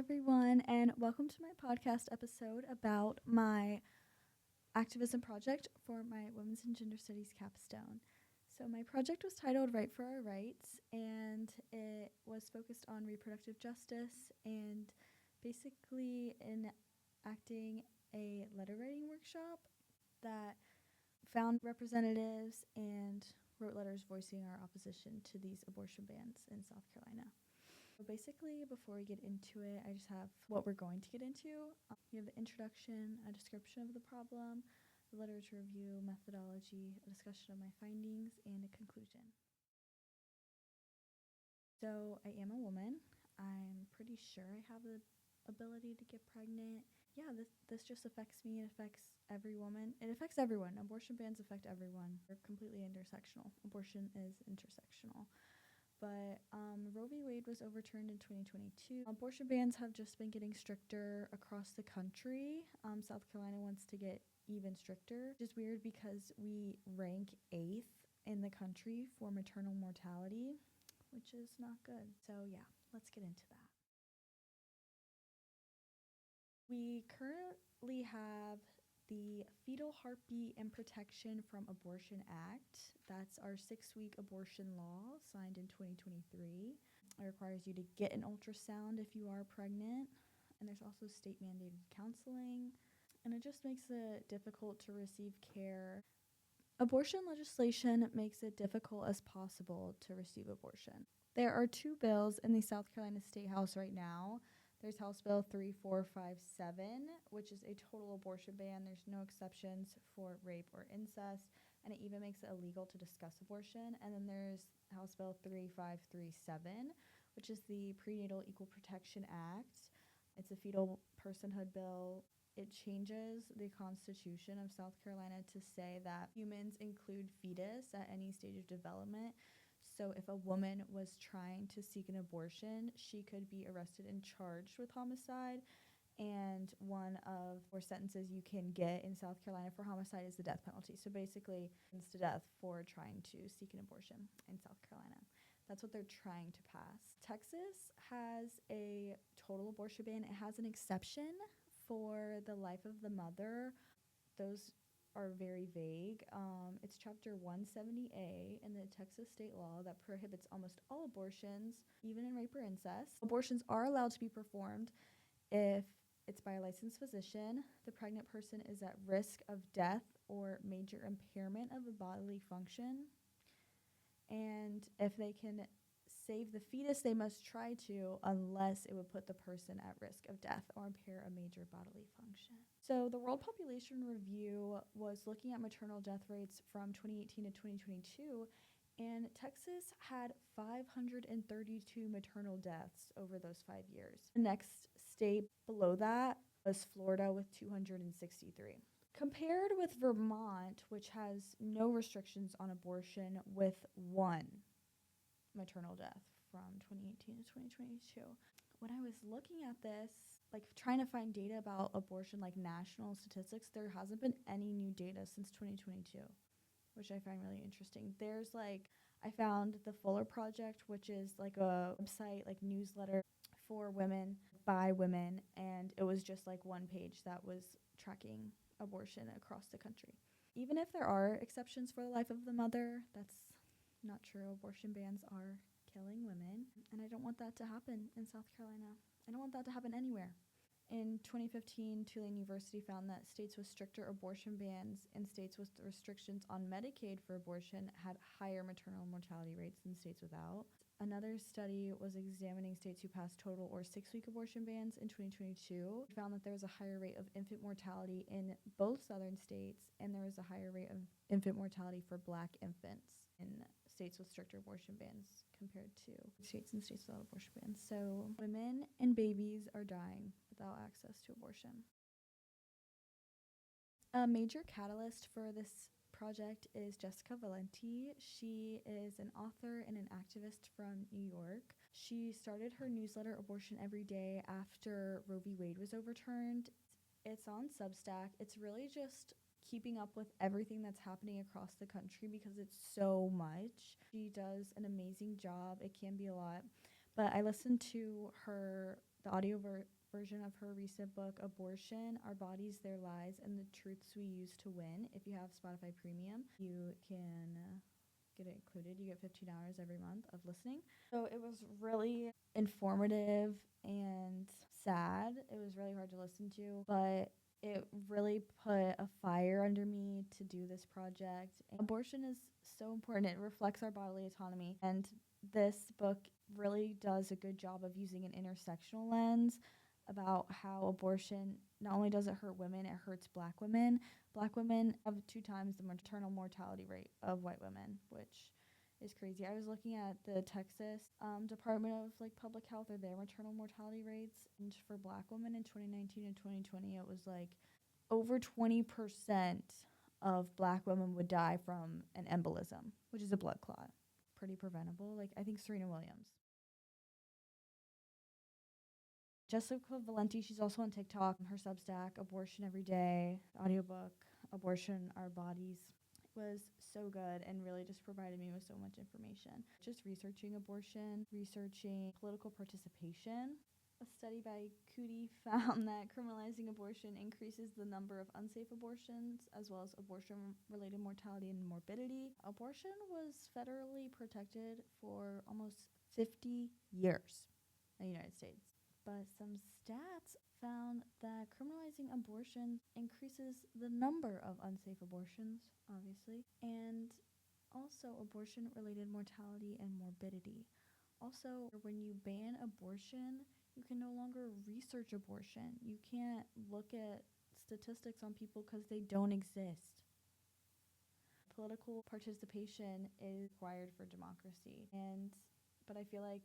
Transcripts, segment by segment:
everyone, and welcome to my podcast episode about my activism project for my Women's and Gender Studies capstone. So, my project was titled Right for Our Rights, and it was focused on reproductive justice and basically enacting a letter writing workshop that found representatives and wrote letters voicing our opposition to these abortion bans in South Carolina. So basically, before we get into it, I just have what we're going to get into. We have the introduction, a description of the problem, the literature review, methodology, a discussion of my findings, and a conclusion. So I am a woman. I'm pretty sure I have the ability to get pregnant. Yeah, this just affects me. It affects every woman. It affects everyone. Abortion bans affect everyone. They're completely intersectional. Abortion is intersectional. But Roe v. Wade was overturned in 2022. Abortion bans have just been getting stricter across the country. South Carolina wants to get even stricter, which is weird because we rank 8th in the country for maternal mortality, which is not good. So yeah, let's get into that. We currently have the Fetal Heartbeat and Protection from Abortion Act. That's our 6-week abortion law signed in 2023. It requires you to get an ultrasound if you are pregnant. And there's also state mandated counseling. And it just makes it difficult to receive care. Abortion legislation makes it difficult as possible to receive abortion. There are 2 bills in the South Carolina State House right now. There's House Bill 3457, which is a total abortion ban. There's no exceptions for rape or incest, and it even makes it illegal to discuss abortion. And then there's House Bill 3537, which is the Prenatal Equal Protection Act. It's a fetal personhood bill. It changes the Constitution of South Carolina to say that humans include fetus at any stage of development. So if a woman was trying to seek an abortion, she could be arrested and charged with homicide. And one of 4 sentences you can get in South Carolina for homicide is the death penalty. So basically, it's to death for trying to seek an abortion in South Carolina. That's what they're trying to pass. Texas has a total abortion ban. It has an exception for the life of the mother. Those are very vague. It's Chapter 170A in the Texas state law that prohibits almost all abortions, even in rape or incest. Abortions are allowed to be performed if it's by a licensed physician, the pregnant person is at risk of death or major impairment of a bodily function, and if they can save the fetus, they must try to, unless it would put the person at risk of death or impair a major bodily function. So the World Population Review was looking at maternal death rates from 2018 to 2022, and Texas had 532 maternal deaths over those 5 years. The next state below that was Florida with 263. Compared with Vermont, which has no restrictions on abortion with 1 maternal death from 2018 to 2022. When I was looking at this, like trying to find data about abortion, like national statistics, there hasn't been any new data since 2022, which I find really interesting. There's I found the Fuller Project, which is like a website, like newsletter for women by women, and it was just like one page that was tracking abortion across the country. Even if there are exceptions for the life of the mother, that's not true. Abortion bans are killing women, and I don't want that to happen in South Carolina. I don't want that to happen anywhere. In 2015, Tulane University found that states with stricter abortion bans and states with restrictions on Medicaid for abortion had higher maternal mortality rates than states without. Another study was examining states who passed total or 6-week abortion bans in 2022. It found that there was a higher rate of infant mortality in both southern states, and there was a higher rate of infant mortality for Black infants in states with stricter abortion bans compared to states without abortion bans. So women and babies are dying without access to abortion. A major catalyst for this project is Jessica Valenti. She is an author and an activist from New York. She started her newsletter Abortion Every Day after Roe v. Wade was overturned. It's on Substack. It's really just keeping up with everything that's happening across the country because it's so much. She does an amazing job. It can be a lot. But I listened to her the audio version of her recent book, Abortion, Our Bodies, Their Lies, and the Truths We Use to Win. If you have Spotify Premium, you can get it included. You get 15 hours every month of listening. So it was really informative and sad. It was really hard to listen to, but it really put a fire under me to do this project. And abortion is so important. It reflects our bodily autonomy. And this book really does a good job of using an intersectional lens about how abortion not only does it hurt women, it hurts Black women. Black women have 2 times the maternal mortality rate of white women, which is crazy. I was looking at the Texas Department of Public Health or their maternal mortality rates, and for Black women in 2019 and 2020, it was over 20% of Black women would die from an embolism, which is a blood clot. Pretty preventable. I think Serena Williams. Jessica Valenti, she's also on TikTok. Her Substack, Abortion Every Day, audiobook, Abortion, Our Bodies, was so good and really just provided me with so much information. Just researching abortion, researching political participation. A study by Cootie found that criminalizing abortion increases the number of unsafe abortions as well as abortion-related mortality and morbidity. Abortion was federally protected for almost 50 years in the United States. But some stats found that criminalizing abortion increases the number of unsafe abortions, obviously, and also abortion-related mortality and morbidity. Also, when you ban abortion, you can no longer research abortion. You can't look at statistics on people because they don't exist. Political participation is required for democracy, but I feel like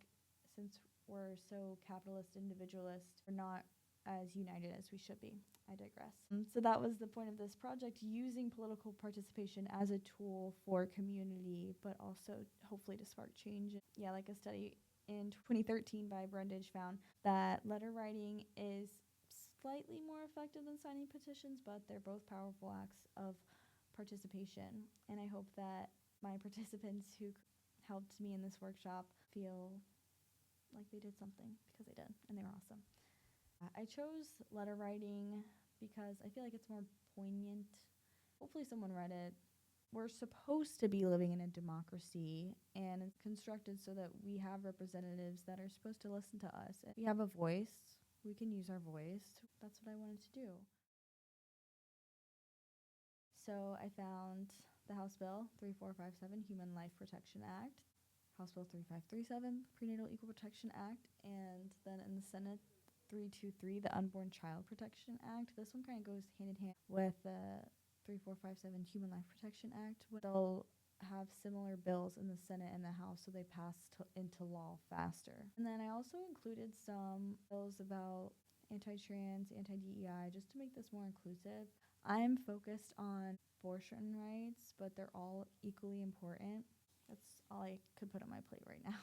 since we're so capitalist individualist, we're not as united as we should be. I digress. So that was the point of this project, using political participation as a tool for community, but also hopefully to spark change. Yeah, a study in 2013 by Brundage found that letter writing is slightly more effective than signing petitions, but they're both powerful acts of participation. And I hope that my participants who helped me in this workshop feel like they did something, because they did, and they were awesome. I chose letter writing because I feel like it's more poignant. Hopefully someone read it. We're supposed to be living in a democracy, and it's constructed so that we have representatives that are supposed to listen to us. If we have a voice, we can use our voice. That's what I wanted to do. So I found the House Bill 3457, Human Life Protection Act, House Bill 3537, Prenatal Equal Protection Act, and then in the Senate 323, the Unborn Child Protection Act. This one kind of goes hand in hand with the 3457 Human Life Protection Act. They'll have similar bills in the Senate and the House, so they pass into law faster. And then I also included some bills about anti-trans, anti-DEI, just to make this more inclusive. I'm focused on abortion rights, but they're all equally important. That's all I could put on my plate right now.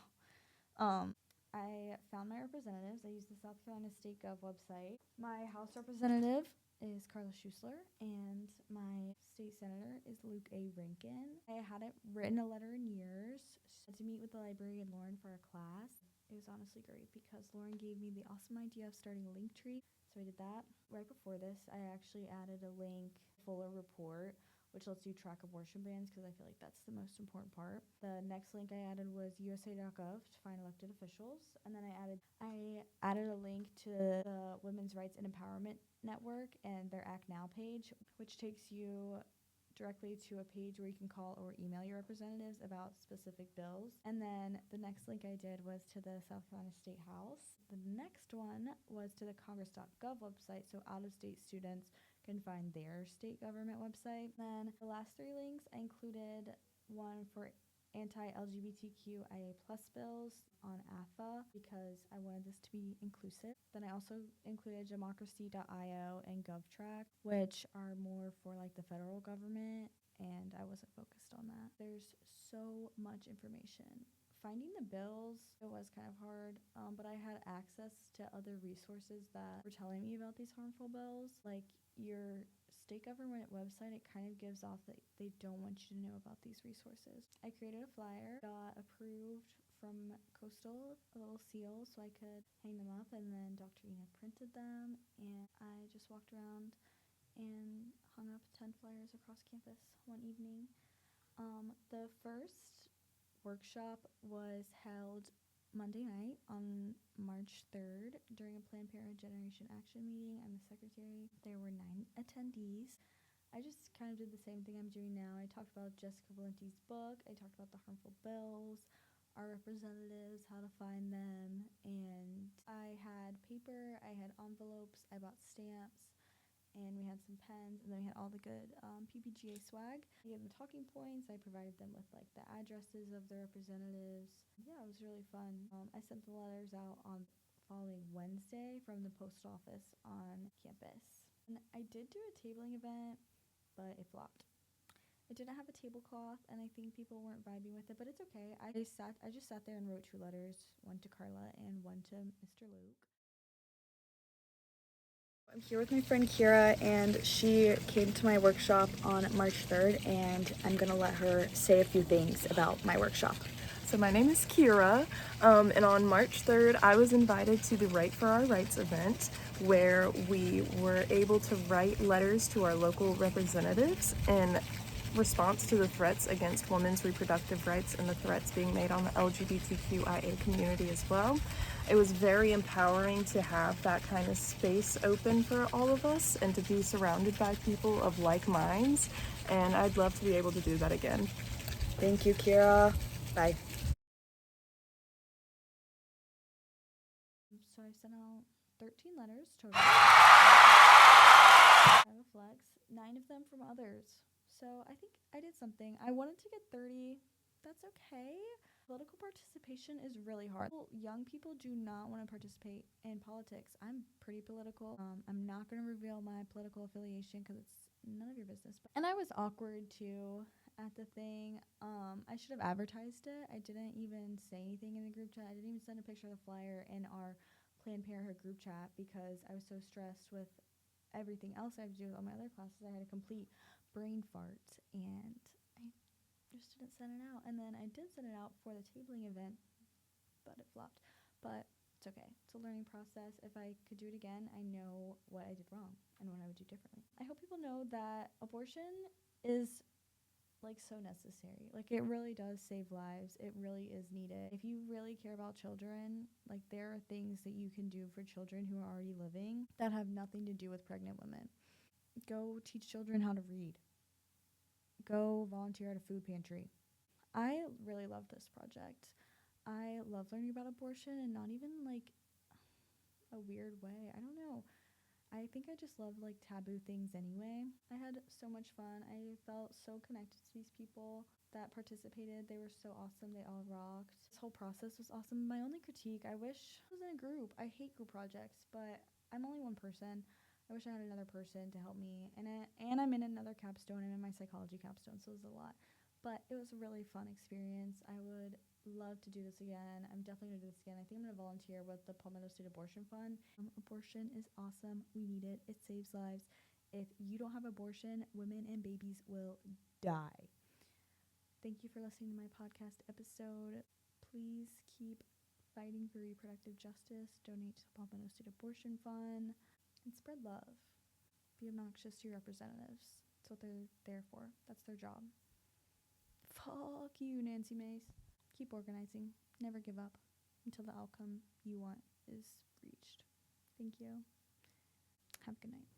I found my representatives. I used the South Carolina State Gov website. My House representative is Carla Schusler, and my state senator is Luke A. Rankin. I hadn't written a letter in years. I had to meet with the librarian Lauren for a class. It was honestly great because Lauren gave me the awesome idea of starting a Linktree, so I did that. Right before this, I actually added a link, fuller report, which lets you track abortion bans, because I feel like that's the most important part. The next link I added was USA.gov to find elected officials. And then I added a link to the Women's Rights and Empowerment Network and their Act Now page, which takes you directly to a page where you can call or email your representatives about specific bills. And then the next link I did was to the South Carolina State House. The next one was to the Congress.gov website, so out-of-state students can find their state government website. Then the last 3 links, I included one for anti-LGBTQIA+ bills on AFA, because I wanted this to be inclusive. Then I also included democracy.io and GovTrack, which are more for the federal government, and I wasn't focused on that. There's so much information. Finding the bills, it was kind of hard, but I had access to other resources that were telling me about these harmful bills. Your state government website, it kind of gives off that they don't want you to know about these resources. I created a flyer, got approved from Coastal, a little seal, so I could hang them up. And then Dr. Ina printed them, and I just walked around and hung up 10 flyers across campus one evening. The first workshop was held Monday night on March 3rd during a Planned Parenthood Generation Action meeting. I'm the secretary. There were 9 attendees. I just kind of did the same thing I'm doing now. I talked about Jessica Valenti's book. I talked about the harmful bills, our representatives, how to find them, and I had paper, I had envelopes, I bought stamps, and we had some pens, and then we had all the good PPGA swag. I gave them the talking points. I provided them with like the addresses of the representatives. Yeah, it was really fun. I sent the letters out on following Wednesday from the post office on campus. And I did do a tabling event, but it flopped. I didn't have a tablecloth, and I think people weren't vibing with it, but it's okay. I just sat there and wrote 2 letters, one to Carla and one to Mr. Luke. I'm here with my friend Kira, and she came to my workshop on March 3rd, and I'm going to let her say a few things about my workshop. So my name is Kira, and on March 3rd, I was invited to the Write for Our Rights event, where we were able to write letters to our local representatives in response to the threats against women's reproductive rights and the threats being made on the LGBTQIA community as well. It was very empowering to have that kind of space open for all of us and to be surrounded by people of like minds, and I'd love to be able to do that again. Thank you, Kira. Bye. So I sent out 13 letters total. I have a flex, 9 of them from others. So I think I did something. I wanted to get 30. That's okay. Political participation is really hard. Young people do not want to participate in politics. I'm pretty political. I'm not going to reveal my political affiliation because it's none of your business. And I was awkward too at the thing. I should have advertised it. I didn't even say anything in the group chat. I didn't even send a picture of the flyer in our Planned Parenthood group chat because I was so stressed with everything else I had to do with all my other classes. I had a complete brain fart, and I just didn't send it out. And then I did send it out for the tabling event, but it flopped. But it's okay. It's a learning process. If I could do it again, I know what I did wrong and what I would do differently. I hope people know that abortion is like so necessary. Like it really does save lives. It really is needed. If you really care about children, like there are things that you can do for children who are already living that have nothing to do with pregnant women. Go teach children how to read. Go volunteer at a food pantry. I really love this project. I love learning about abortion, and not even like a weird way. I don't know. I think I just love like taboo things anyway. I had so much fun. I felt so connected to these people that participated. They were so awesome. They all rocked. This whole process was awesome. My only critique, I wish I was in a group. I hate group projects, but I'm only one person. I wish I had another person to help me. And I'm in another capstone. I'm in my psychology capstone, so it was a lot. But it was a really fun experience. I would love to do this again. I'm definitely going to do this again. I think I'm going to volunteer with the Palmetto State Abortion Fund. Abortion is awesome. We need it. It saves lives. If you don't have abortion, women and babies will die. Thank you for listening to my podcast episode. Please keep fighting for reproductive justice. Donate to the Palmetto State Abortion Fund. And spread love. Be obnoxious to your representatives. That's what they're there for. That's their job. Fuck you, Nancy Mace. Keep organizing. Never give up until the outcome you want is reached. Thank you. Have a good night.